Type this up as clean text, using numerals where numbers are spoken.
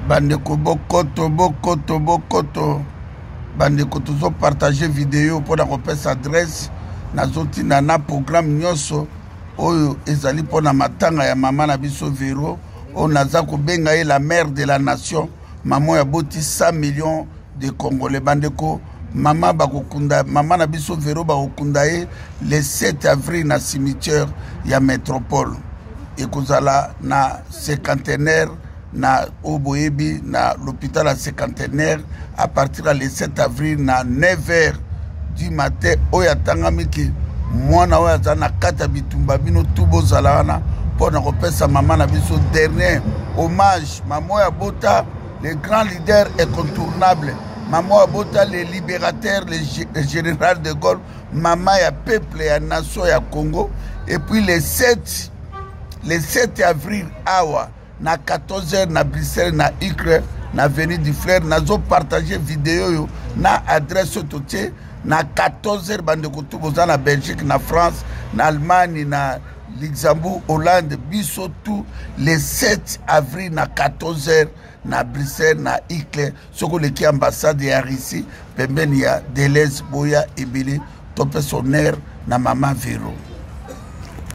Bandeko bokoto bokoto bokoto. Bandeko toujours partager vidéo pour la repère adresse nazoti na programme nyonso oyo ezali pona matanga ya mama na biso Vero o naza ko benga la mère de la nation maman ya boti 100 millions de Congolais. Bandeko mama bakokunda mama na biso Vero bakokunda le 7 avril na cimetière ya métropole ekozala na cinquantenaire na Oboyebi na l'hôpital à cinquantenaire à partir du 7 avril na 9h du matin oya tangamiki mwana oya zana kata bitumba bino tubo zalana pour na repesa maman na biso dernier hommage maman ya bota le grand leader incontournable maman ya bota le libérateur le général de Gaulle maman ya peuple ya nation ya Congo et puis le 7 avril awa na 14h na Bruxelles na Icre na avenue du Frère nazo partager vidéo yo na adresse toté na 14h bandeko tout boza na Belgique na France na Allemagne na Luxembourg Hollande biso tout le 7 avril na 14h na Bruxelles na Icre soko leki ambassade ya Russie pembeni ya Deleuze Boya ebele topé son air na maman Vero.